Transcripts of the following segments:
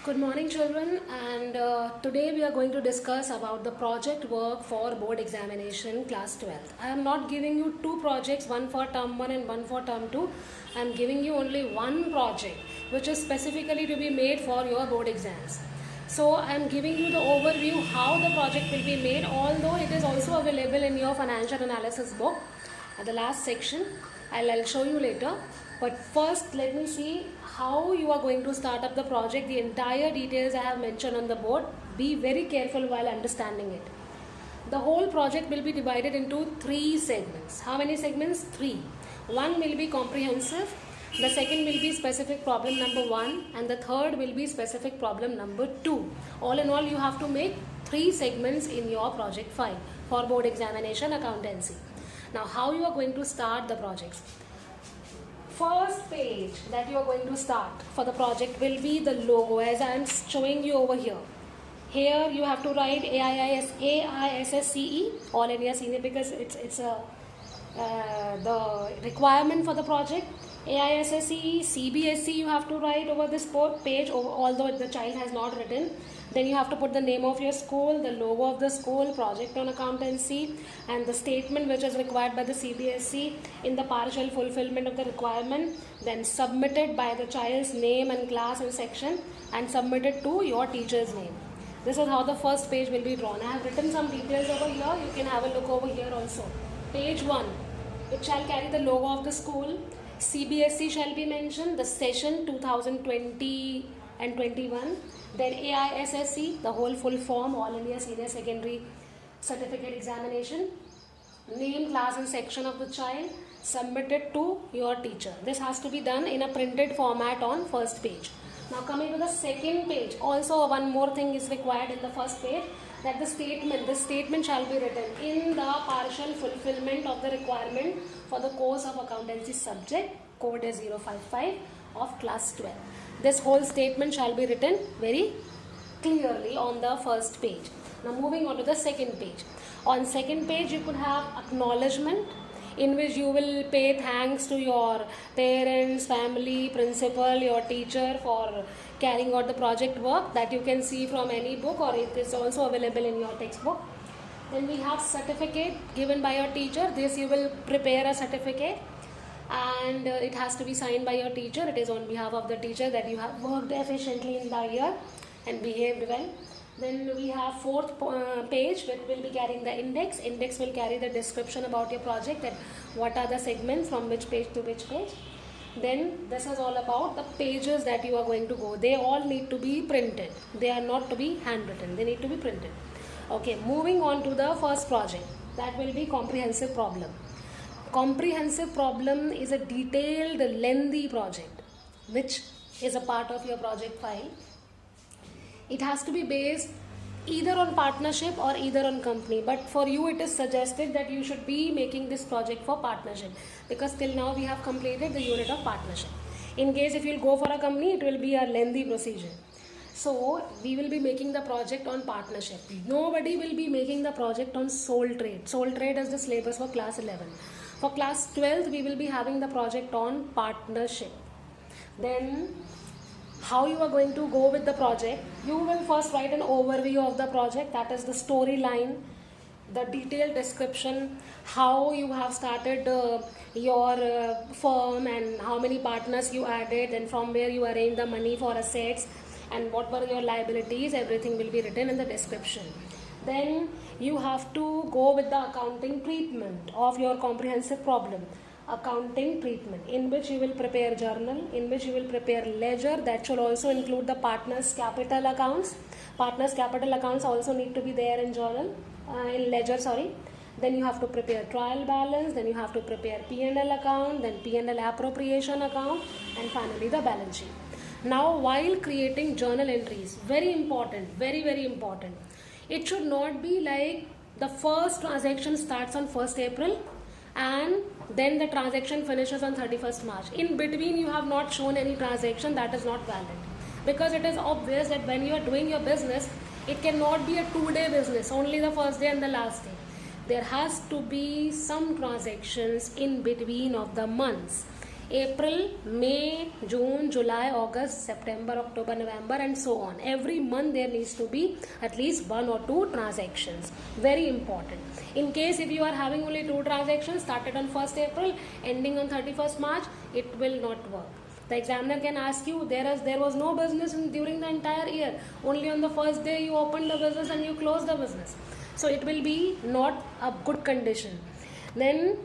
Good morning children, and today we are going to discuss about the project work for board examination class 12th. I am not giving you two projects, one for term 1 and one for term 2. I am giving you only one project which is specifically to be made for your board exams. So I am giving you the overview how the project will be made, although it is also available in your financial analysis book at the last section. I'll show you later. But first let me see how you are going to start up the project. The entire details I have mentioned on the board. Be very careful while understanding it. The whole project will be divided into three segments. How many segments? Three. One will be comprehensive, the second will be specific problem number 1, and the third will be specific problem number 2. All in all, you have to make three segments in your project file for board examination accountancy. Now, how you are going to start the projects? First page that you are going to start for the project will be the logo, as I am showing you over here. Here you have to write AISSCE, All India Senior, because it's the requirement for the project. AISSCE, CBSE you have to write over this page, although the child has not written. Then you have to put the name of your school, the logo of the school, project on accountancy, and the statement which is required by the CBSE in the partial fulfillment of the requirement. Then submitted by the child's name and class and section, and submitted to your teacher's name. This is how the first page will be drawn. I have written some details over here. You can have a look over here also. Page 1. It shall carry the logo of the school. CBSE shall be mentioned, the session 2020 and 21. Then AISSE, the whole full form, All India Senior Secondary Certificate Examination. Name, class and section of the child, submitted to your teacher. This has to be done in a printed format on first page. Now coming to the second page, also one more thing is required in the first page, that this statement shall be written in the partial fulfillment of the requirement for the course of accountancy subject, code is 055 of class 12. This whole statement shall be written very clearly on the first page. Now moving on to the second page. On second page you could have acknowledgement, in which you will pay thanks to your parents, family, principal, your teacher for carrying out the project work that you can see from any book, or it is also available in your textbook. Then we have certificate given by your teacher. This you will prepare a certificate, and it has to be signed by your teacher. It is on behalf of the teacher that you have worked efficiently in the year and behaved well. Then we have fourth page, which will be carrying the index. Index will carry the description about your project and what are the segments from which page to which page. Then this is all about the pages that you are going to go. They all need to be printed. They are not to be handwritten. They need to be printed. Okay, moving on to the first project. That will be comprehensive problem. Comprehensive problem is a detailed, lengthy project which is a part of your project file. It has to be based either on partnership or either on company, but for you it is suggested that you should be making this project for partnership, because till now we have completed the unit of partnership. In case if you will go for a company, it will be a lengthy procedure. So we will be making the project on partnership. Nobody will be making the project on sole trade. Sole trade is the syllabus for class 11. For class 12 we will be having the project on partnership. Then how you are going to go with the project? You will first write an overview of the project, that is the storyline, the detailed description, how you have started your firm and how many partners you added and from where you arranged the money for assets and what were your liabilities. Everything will be written in the description. Then you have to go with the accounting treatment of your comprehensive problem. Accounting treatment, in which you will prepare journal, in which you will prepare ledger. That should also include the partners capital accounts. Partners capital accounts also need to be there in journal, in ledger, sorry. Then you have to prepare trial balance, then you have to prepare P&L account, then P&L appropriation account, and finally the balance sheet. Now while creating journal entries, very important, very very important, it should not be like the first transaction starts on 1st April and then the transaction finishes on 31st March. In between you have not shown any transaction. That is not valid, because it is obvious that when you are doing your business, it cannot be a 2-day business, only the first day and the last day. There has to be some transactions in between of the months. April, May, June, July, August, September, October, November, and so on. Every month there needs to be at least 1 or 2 transactions. Very important. In case if you are having only 2 transactions started on 1st April, ending on 31st March, it will not work. The examiner can ask you, there was no business during the entire year. Only on the first day you opened the business and you closed the business. So it will be not a good condition. Then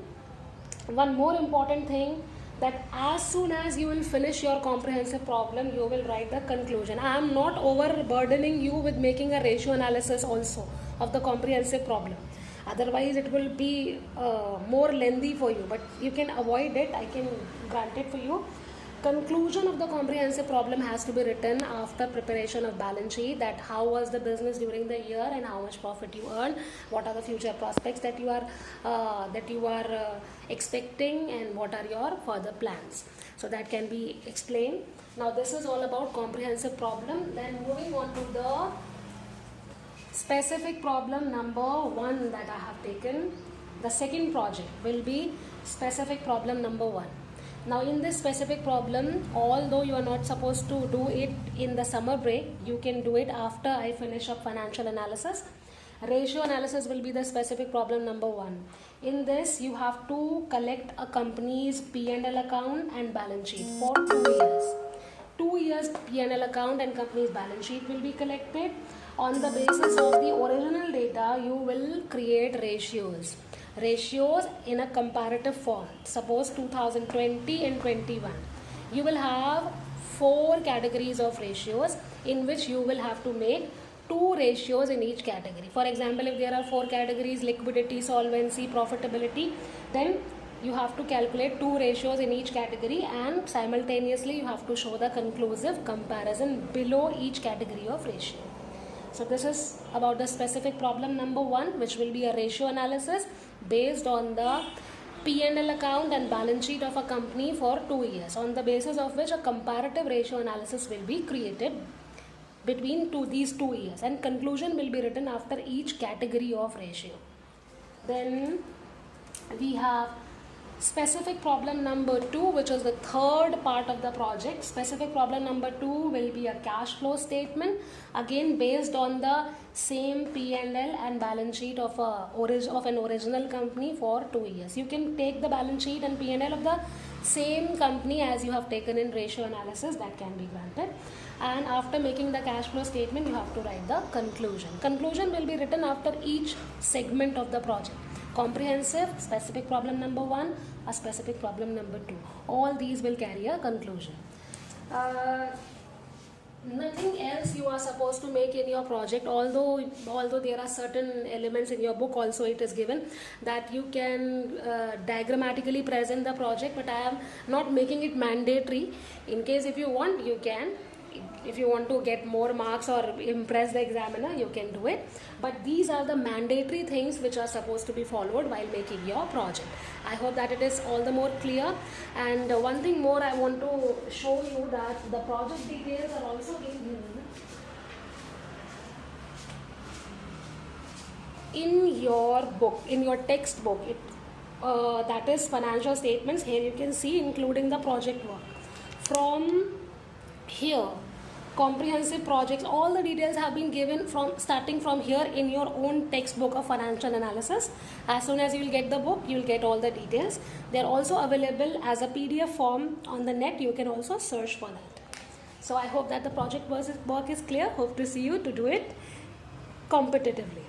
one more important thing, that as soon as you will finish your comprehensive problem, you will write the conclusion. I am not overburdening you with making a ratio analysis also of the comprehensive problem. Otherwise it will be more lengthy for you, but you can avoid it. I can grant it for you. Conclusion of the comprehensive problem has to be written after preparation of balance sheet, that how was the business during the year and how much profit you earned, what are the future prospects that you are expecting, and what are your further plans. So that can be explained. Now this is all about comprehensive problem. Then moving on to the specific problem number 1 that I have taken. The second project will be specific problem number 1. Now in this specific problem, although you are not supposed to do it in the summer break, you can do it after I finish up financial analysis. Ratio analysis will be the specific problem number 1. In this you have to collect a company's P&L account and balance sheet for 2 years. 2 years P&L account and company's balance sheet will be collected. On the basis of the original data, you will create ratios in a comparative form. Suppose 2020 and 21. You will have 4 categories of ratios in which you will have to make 2 ratios in each category. For example, if there are 4 categories, liquidity, solvency, profitability, then you have to calculate 2 ratios in each category, and simultaneously you have to show the conclusive comparison below each category of ratio. So this is about the specific problem number 1, which will be a ratio analysis based on the P&L account and balance sheet of a company for 2 years, on the basis of which a comparative ratio analysis will be created between these 2 years, and conclusion will be written after each category of ratio. Then we have specific problem number 2, which is the third part of the project. Specific problem number 2 will be a cash flow statement, again based on the same P&L and balance sheet of an original company for 2 years. You can take the balance sheet and P&L of the same company as you have taken in ratio analysis, that can be granted. And after making the cash flow statement, you have to write the conclusion. Conclusion will be written after each segment of the project. Comprehensive, specific problem number 1, a specific problem number 2. All these will carry a conclusion. Nothing else you are supposed to make in your project, although there are certain elements in your book also it is given that you can diagrammatically present the project, but I am not making it mandatory. In case if you want, you can. If you want to get more marks or impress the examiner, you can do it. But these are the mandatory things which are supposed to be followed while making your project. I hope that it is all the more clear. And one thing more I want to show you, that the project details are also being given in your book, in your textbook. That is financial statements. Here you can see including the project work. From here, comprehensive projects, all the details have been given starting from here in your own textbook of financial analysis. As soon as you will get the book, you will get all the details. They are also available as a PDF form on the net. You can also search for that. So I hope that the project work is clear. Hope to see you to do it competitively.